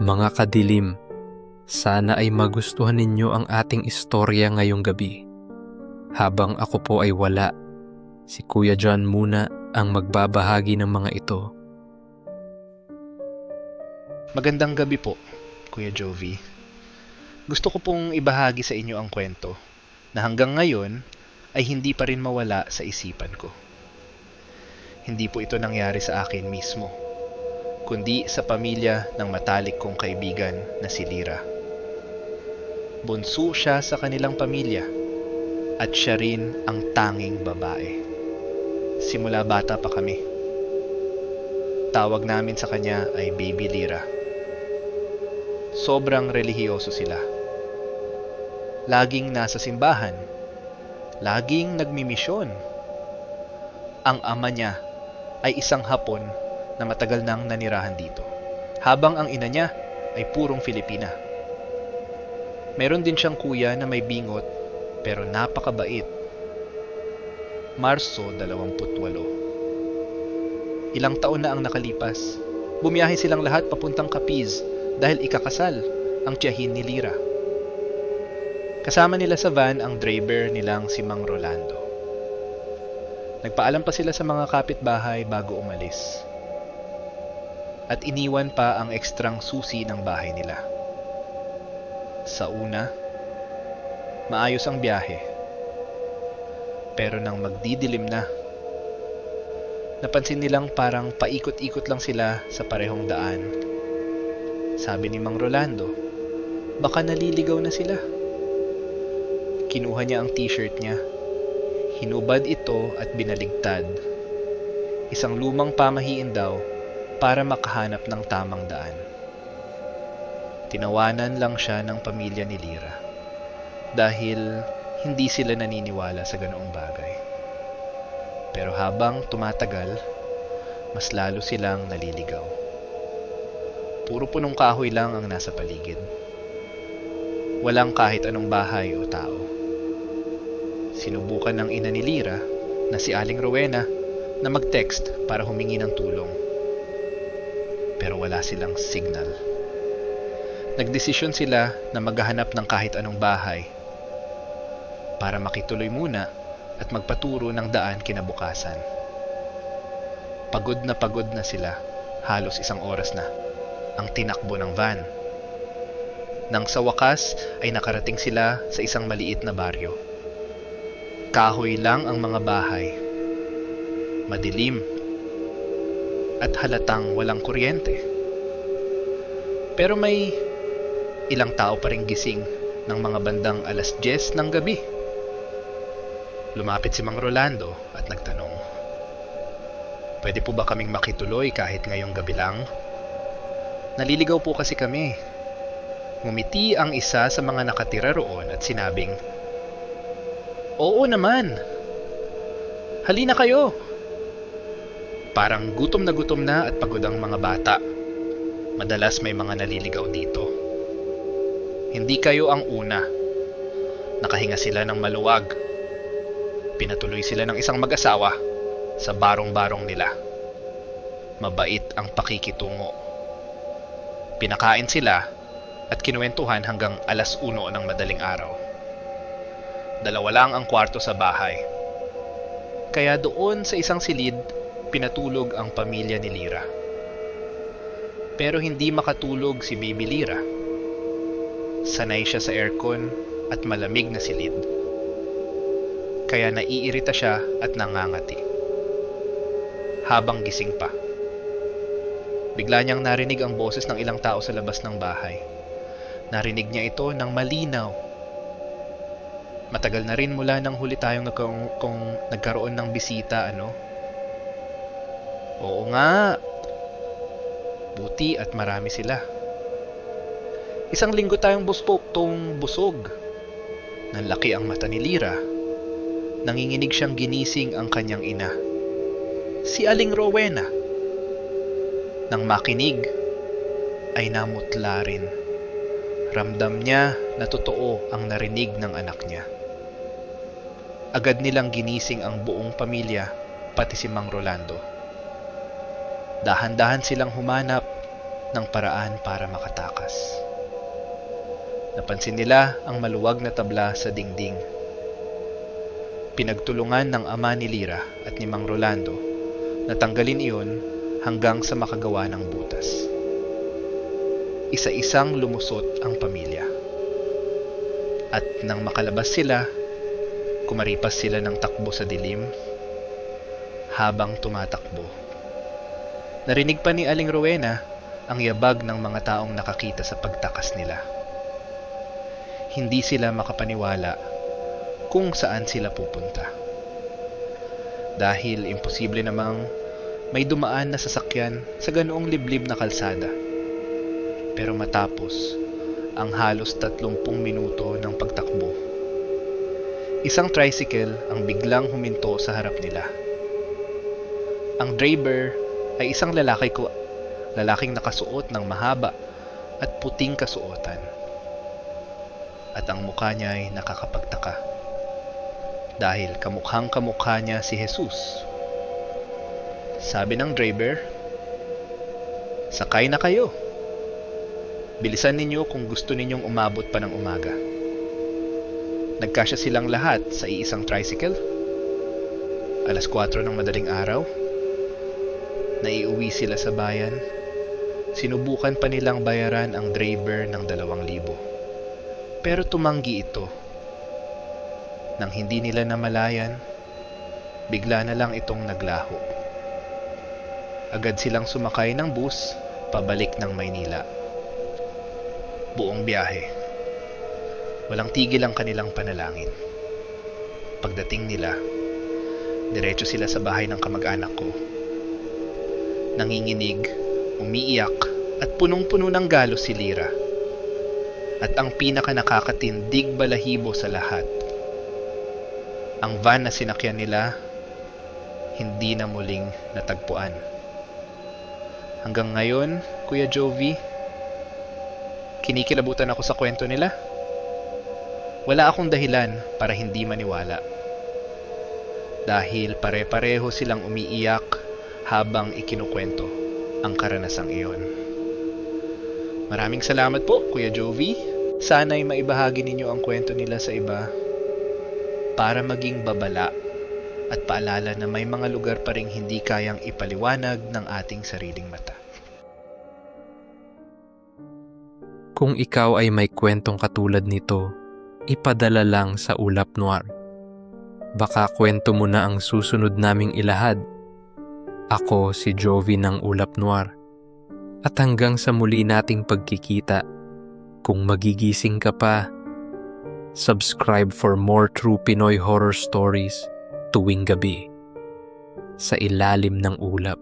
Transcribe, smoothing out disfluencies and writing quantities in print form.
Mga kadilim, sana ay magustuhan ninyo ang ating istorya ngayong gabi. Habang ako po ay wala, si Kuya John muna ang magbabahagi ng mga ito. Magandang gabi po, Kuya Jovi. Gusto ko pong ibahagi sa inyo ang kwento na hanggang ngayon ay hindi pa rin mawala sa isipan ko. Hindi po ito nangyari sa akin mismo, kundi sa pamilya ng matalik kong kaibigan na si Lira. Bunso siya sa kanilang pamilya at siya rin ang tanging babae. Simula bata pa kami. Tawag namin sa kanya ay Baby Lira. Sobrang relihiyoso sila. Laging nasa simbahan. Laging nagmimisyon. Ang ama niya ay isang Hapon na matagal nang nanirahan dito, habang ang ina niya ay purong Filipina. Meron din siyang kuya na may bingot pero napakabait. Marso 28. Ilang taon na ang nakalipas. Bumiyahe silang lahat papuntang Capiz dahil ikakasal ang tiyahin ni Lira. Kasama nila sa van ang driver nilang si Mang Rolando. Nagpaalam pa sila sa mga kapitbahay bago umalis. At iniwan pa ang ekstrang susi ng bahay nila. Sa una, maayos ang biyahe. Pero nang magdidilim na, napansin nilang parang paikot-ikot lang sila sa parehong daan. Sabi ni Mang Rolando, baka naliligaw na sila. Kinuha niya ang t-shirt niya. Hinubad ito at binaligtad. Isang lumang pamahiin daw para makahanap ng tamang daan. Tinawanan lang siya ng pamilya ni Lira dahil hindi sila naniniwala sa ganoong bagay. Pero habang tumatagal, mas lalo silang naliligaw. Puro punong kahoy lang ang nasa paligid. Walang kahit anong bahay o tao. Sinubukan ng ina ni Lira na si Aling Rowena na mag-text para humingi ng tulong. Pero wala silang signal. Nagdesisyon sila na maghahanap ng kahit anong bahay para makituloy muna at magpaturo ng daan kinabukasan. Pagod na sila, halos isang oras na ang tinakbo ng van. Nang sa wakas ay nakarating sila sa isang maliit na baryo. Kahoy lang ang mga bahay. Madilim at halatang walang kuryente. Pero may ilang tao pa ring gising ng mga bandang 10:00 ng gabi. Lumapit si Mang Rolando at nagtanong, pwede po ba kaming makituloy kahit ngayong gabi lang? Naliligaw po kasi kami. Ngumiti ang isa sa mga nakatira roon at sinabing, oo naman. Halina kayo. Parang gutom na at pagod ang mga bata. Madalas may mga naliligaw dito. Hindi kayo ang una. Nakahinga sila ng maluwag. Pinatuloy sila ng isang mag-asawa sa barong-barong nila. Mabait ang pakikitungo. Pinakain sila at kinuwentuhan hanggang 1:00 ng madaling araw. 2 lang ang kwarto sa bahay. Kaya doon sa isang silid, pinatulog ang pamilya ni Lira. Pero hindi makatulog si Baby Lira. Sanay siya sa aircon at malamig na silid. Kaya naiirita siya at nangangati. Habang gising pa, bigla niyang narinig ang boses ng ilang tao sa labas ng bahay. Narinig niya ito ng malinaw. Matagal na rin mula nang huli tayong nagkaroon ng bisita, ano? Oo nga. Buti at marami sila. Isang linggo tayong busog. Nanlaki ang mata ni Lira. Nanginginig siyang ginising ang kanyang ina, si Aling Rowena. Nang makinig, ay namutla rin. Ramdam niya na totoo ang narinig ng anak niya. Agad nilang ginising ang buong pamilya, pati si Mang Rolando. Dahan-dahan silang humanap ng paraan para makatakas. Napansin nila ang maluwag na tabla sa dingding. Pinagtulungan ng ama ni Lyra at ni Mang Rolando na tanggalin iyon hanggang sa makagawa ng butas. Isa-isang lumusot ang pamilya. At nang makalabas sila, kumaripas sila ng takbo sa dilim. Habang tumatakbo, narinig pa ni Aling Rowena ang yabag ng mga taong nakakita sa pagtakas nila. Hindi sila makapaniwala kung saan sila pupunta. Dahil imposible namang may dumaan na sasakyan sa ganoong liblib na kalsada. Pero matapos ang halos 30 minuto ng pagtakbo, isang tricycle ang biglang huminto sa harap nila. Ang driver ay isang lalaking nakasuot ng mahaba at puting kasuotan. At ang mukha niya ay nakakapagtaka dahil kamukhang-kamukha niya si Jesus. Sabi ng driver, "Sakay na kayo. Bilisan ninyo kung gusto ninyong umabot pa ng umaga." Nagkasya silang lahat sa iisang tricycle. 4:00 ng madaling araw. Naiuwi sila sa bayan. Sinubukan pa nilang bayaran ang driver ng 2,000. Pero tumanggi ito. Nang hindi nila namalayan, bigla na lang itong naglaho. Agad silang sumakay ng bus pabalik ng Maynila. Buong biyahe, walang tigil ang kanilang panalangin. Pagdating nila, diretso sila sa bahay ng kamag-anak ko. Nanginginig, umiiyak at punong-puno ng galos si Lyra. At ang pinaka nakakatindig balahibo sa lahat, ang van na sinakyan nila hindi na muling natagpuan. Hanggang ngayon, Kuya Jovi, kinikilabutan ako sa kwento nila. Wala akong dahilan para hindi maniwala. Dahil pare-pareho silang umiiyak habang ikinukwento ang karanasang iyon. Maraming salamat po, Kuya Jovi. Sana'y maibahagi ninyo ang kwento nila sa iba para maging babala at paalala na may mga lugar pa ring hindi kayang ipaliwanag ng ating sariling mata. Kung ikaw ay may kwentong katulad nito, ipadala lang sa Ulap Noir. Baka kwento mo na ang susunod naming ilahad. Ako si Jovi ng Ulap Noir. At hanggang sa muli nating pagkikita, kung magigising ka pa, subscribe for more true Pinoy horror stories tuwing gabi sa ilalim ng ulap.